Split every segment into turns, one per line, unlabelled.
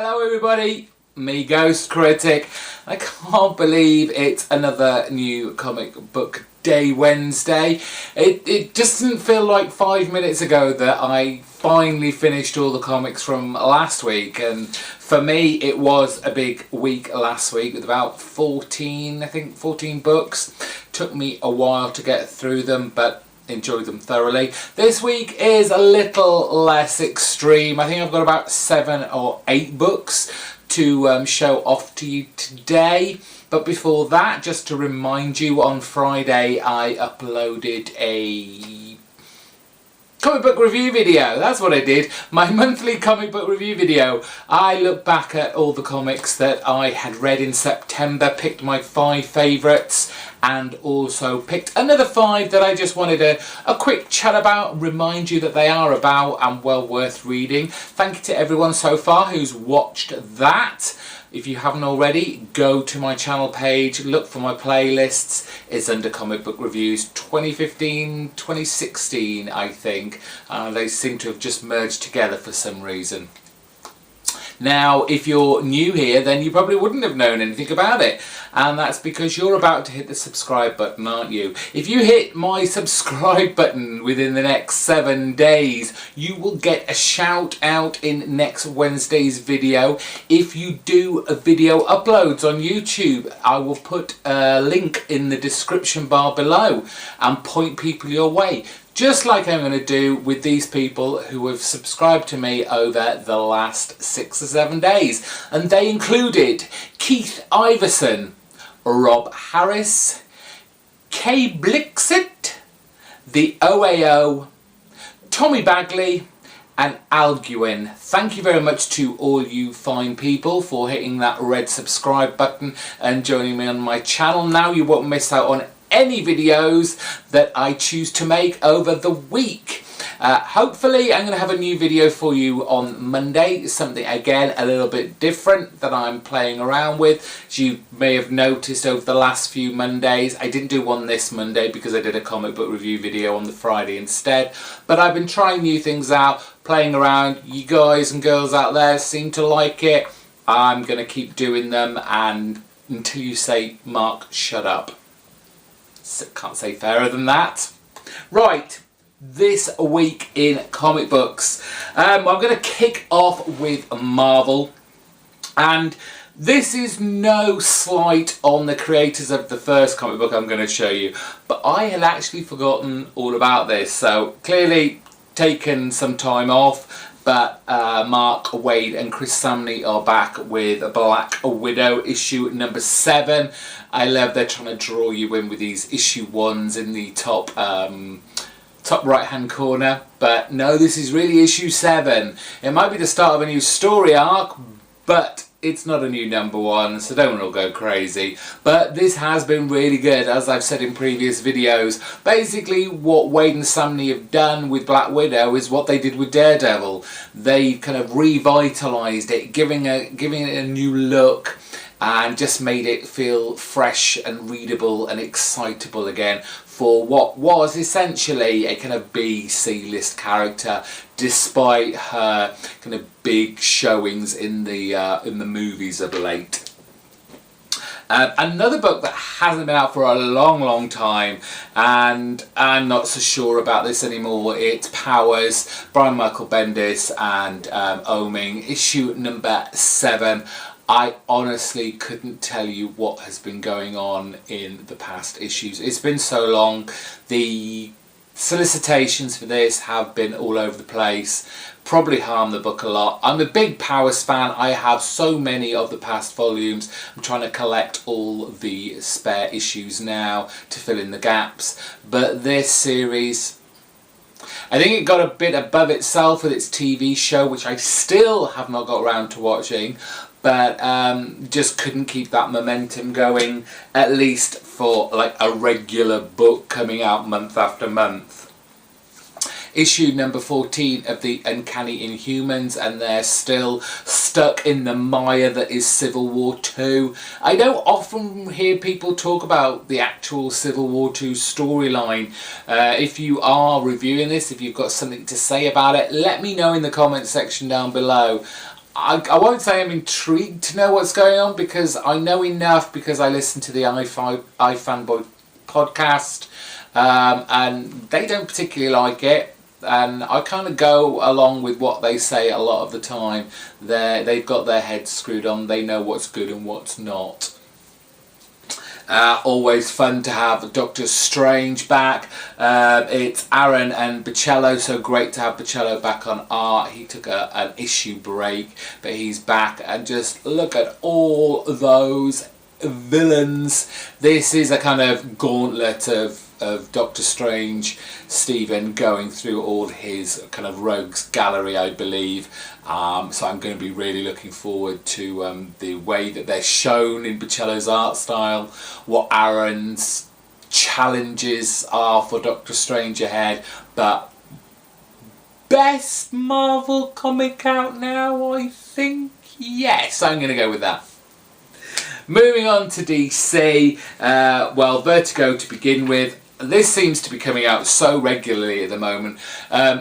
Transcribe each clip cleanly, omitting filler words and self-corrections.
Hello everybody, me GhostCritic. I can't believe it's another new comic book day Wednesday. It just didn't feel like 5 minutes ago that I finally finished all the comics from last week, and for me it was a big week last week with about 14 books. Took me a while to get through them, but enjoyed them thoroughly. This week is a little less extreme. I think I've got about 7 or 8 books to show off to you today. But before that, just to remind you, on Friday I uploaded a comic book review video. That's what I did. My monthly comic book review video. I looked back at all the comics that I had read in September, picked my 5 favourites, and also picked another 5 that I just wanted a quick chat about, remind you that they are about and well worth reading. Thank you to everyone so far who's watched that. If you haven't already, go to my channel page, look for my playlists. It's under Comic Book Reviews 2015, 2016, I think. They seem to have just merged together for some reason. Now, if you're new here, then you probably wouldn't have known anything about it. And that's because you're about to hit the subscribe button, aren't you? If you hit my subscribe button within the next 7 days, you will get a shout out in next Wednesday's video. If you do a video uploads on YouTube, I will put a link in the description bar below and point people your way. Just like I'm going to do with these people who have subscribed to me over the last 6 or 7 days. And they included Keith Iverson, Rob Harris, Kay Blixit, the OAO, Tommy Bagley, and Alguin. Thank you very much to all you fine people for hitting that red subscribe button and joining me on my channel. Now you won't miss out on any videos that I choose to make over the week. Hopefully I'm going to have a new video for you on Monday, something again a little bit different that I'm playing around with. As you may have noticed over the last few Mondays, I didn't do one this Monday because I did a comic book review video on the Friday instead, but I've been trying new things out, playing around. You guys and girls out there seem to like it. I'm going to keep doing them, and until you say, Mark, shut up. Can't say fairer than that. Right, this week in comic books, I'm going to kick off with Marvel, and this is no slight on the creators of the first comic book I'm going to show you, but I had actually forgotten all about this, so clearly taken some time off. But Mark Waid and Chris Samney are back with Black Widow issue number 7. I love they're trying to draw you in with these issue 1s in the top right hand corner. But no, this is really issue 7. It might be the start of a new story arc, but it's not a new number 1, so don't all go crazy. But this has been really good, as I've said in previous videos. Basically, what Waid and Samney have done with Black Widow is what they did with Daredevil. They kind of revitalised it, giving it a new look, and just made it feel fresh and readable and excitable again for what was essentially a kind of B, C-list character, despite her kind of big showings in the movies of late. Another book that hasn't been out for a long time, and I'm not so sure about this anymore, it's Powers, Brian Michael Bendis and Oeming, issue number 7. I honestly couldn't tell you what has been going on in the past issues. It's been so long. The solicitations for this have been all over the place. Probably harmed the book a lot. I'm a big Powers fan. I have so many of the past volumes. I'm trying to collect all the spare issues now to fill in the gaps. But this series, I think it got a bit above itself with its TV show, which I still have not got around to watching. But just couldn't keep that momentum going, at least for like a regular book coming out month after month. Issue number 14 of the Uncanny Inhumans, and they're still stuck in the mire that is Civil War 2. I don't often hear people talk about the actual Civil War 2 storyline. If you are reviewing this, if you've got something to say about it, let me know in the comment section down below. I won't say I'm intrigued to know what's going on, because I know enough because I listen to the iFanboy podcast, and they don't particularly like it, and I kind of go along with what they say a lot of the time. They've got their heads screwed on, they know what's good and what's not. Always fun to have Doctor Strange back. It's Aaron and Bocello, so great to have Bocello back on art. He took an issue break, but he's back, and just look at all those villains. This is a kind of gauntlet of Doctor Strange, Stephen, going through all his kind of rogues gallery, I believe. So I'm going to be really looking forward to the way that they're shown in Bocello's art style, what Aaron's challenges are for Doctor Strange ahead. But best Marvel comic out now, I think? Yes, I'm going to go with that. Moving on to DC, well, Vertigo to begin with. This seems to be coming out so regularly at the moment.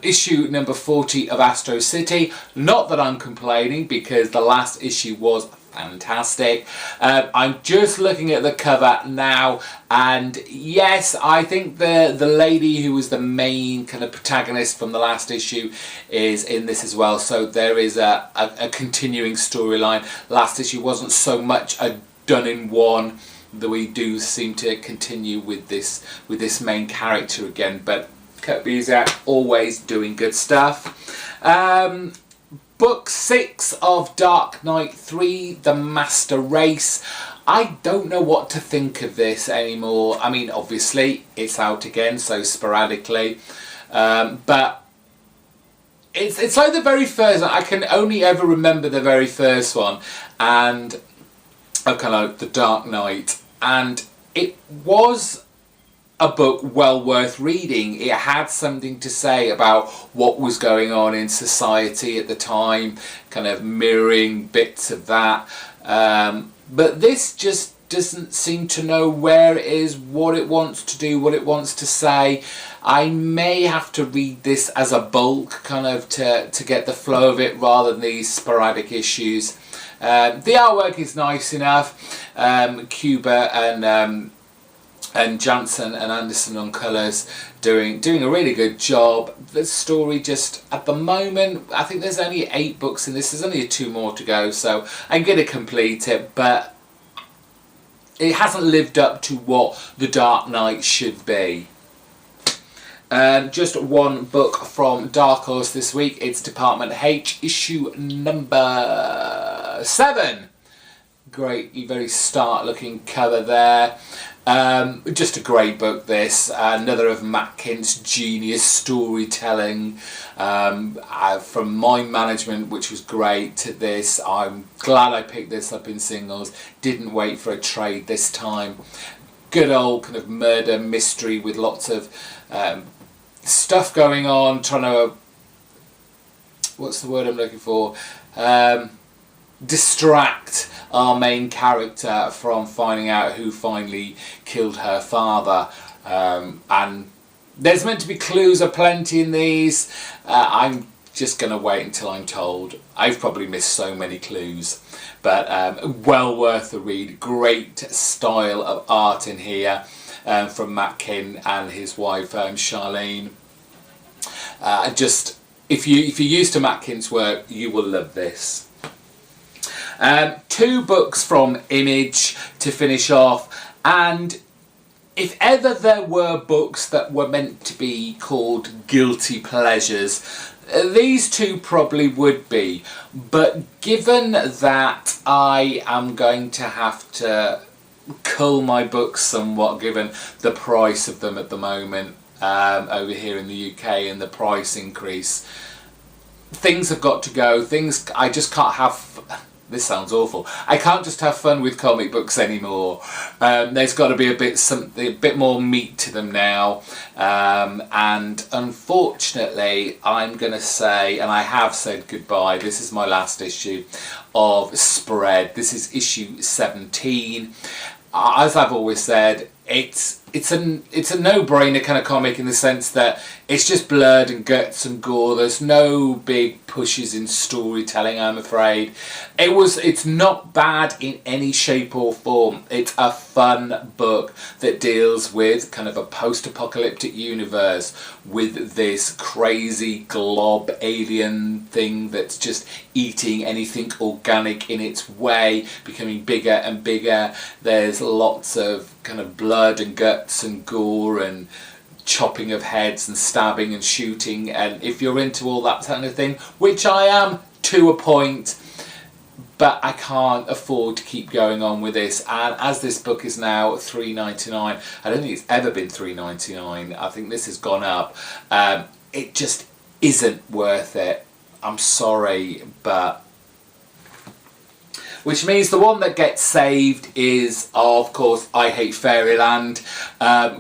Issue number 40 of Astro City. Not that I'm complaining, because the last issue was fantastic. I'm just looking at the cover now, and yes, I think the lady who was the main kind of protagonist from the last issue is in this as well. So there is a continuing storyline. Last issue wasn't so much a done in one, that we do seem to continue with this main character again. But Kurt Busiek always doing good stuff. Book 6 of Dark Knight 3, The Master Race. I don't know what to think of this anymore. I mean, obviously it's out again, so sporadically, but it's like the very first one. I can only ever remember the very first one, and kind of The Dark Knight, and it was a book well worth reading. It had something to say about what was going on in society at the time, kind of mirroring bits of that, but this just doesn't seem to know where it is, what it wants to do, what it wants to say. I may have to read this as a bulk, kind of to get the flow of it, rather than these sporadic issues. The artwork is nice enough. Cuba and Jansen and Anderson on colours doing a really good job. The story just, at the moment, I think there's only 8 books in this. There's only 2 more to go, so I'm going to complete it, but it hasn't lived up to what The Dark Knight should be. Just one book from Dark Horse this week. It's Department H, issue number 7. Great, very start looking cover there. Just a great book, this. Another of Matt Kint's genius storytelling, from Mind Management, which was great, to this. I'm glad I picked this up in singles. Didn't wait for a trade this time. Good old kind of murder mystery with lots of stuff going on, trying to, what's the word I'm looking for, distract our main character from finding out who finally killed her father. And there's meant to be clues aplenty in these. I'm just going to wait until I'm told. I've probably missed so many clues, but well worth a read. Great style of art in here, from Matt Kint and his wife Charlene. Just if you're used to Matt Kint's work, you will love this. 2 books from Image to finish off, and if ever there were books that were meant to be called guilty pleasures, these 2 probably would be. But given that I am going to have to cull my books somewhat, given the price of them at the moment over here in the UK and the price increase, things have got to go. I just can't have... This sounds awful. I can't just have fun with comic books anymore. There's got to be a bit more meat to them now. And unfortunately, I'm going to say, and I have said goodbye, this is my last issue of Spread. This is issue 17. As I've always said, it's it's a no-brainer kind of comic in the sense that it's just blood and guts and gore. There's no big pushes in storytelling, I'm afraid. It's not bad in any shape or form. It's a fun book that deals with kind of a post-apocalyptic universe with this crazy glob alien thing that's just eating anything organic in its way, becoming bigger and bigger. There's lots of kind of blood and guts and gore and chopping of heads and stabbing and shooting, and if you're into all that kind of thing, which I am to a point, but I can't afford to keep going on with this. And as this book is now $3.99, I don't think it's ever been $3.99. I think this has gone up. It just isn't worth it. I'm sorry, but which means the one that gets saved is, of course, I Hate Fairyland.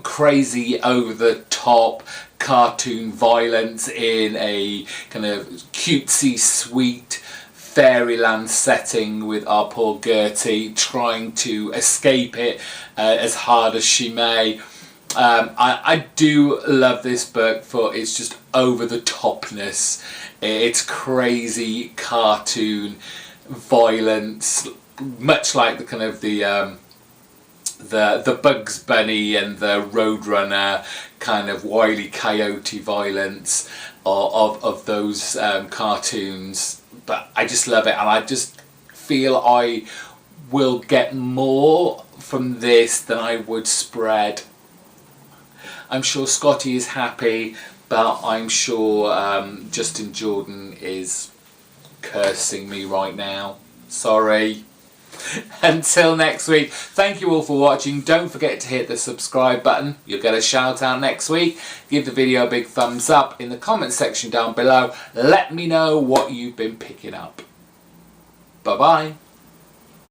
Crazy, over-the-top cartoon violence in a kind of cutesy, sweet fairyland setting with our poor Gertie trying to escape it as hard as she may. I do love this book for its just over-the-topness. It's crazy cartoon violence, much like the kind of the Bugs Bunny and the Roadrunner kind of Wile E. Coyote violence of those cartoons. But I just love it, and I just feel I will get more from this than I would spread. I'm sure Scotty is happy, but I'm sure Justin Jordan is cursing me right now. Sorry. Until next week, thank you all for watching. Don't forget to hit the subscribe button. You'll get a shout out next week. Give the video a big thumbs up in the comment section down below. Let me know what you've been picking up. Bye bye.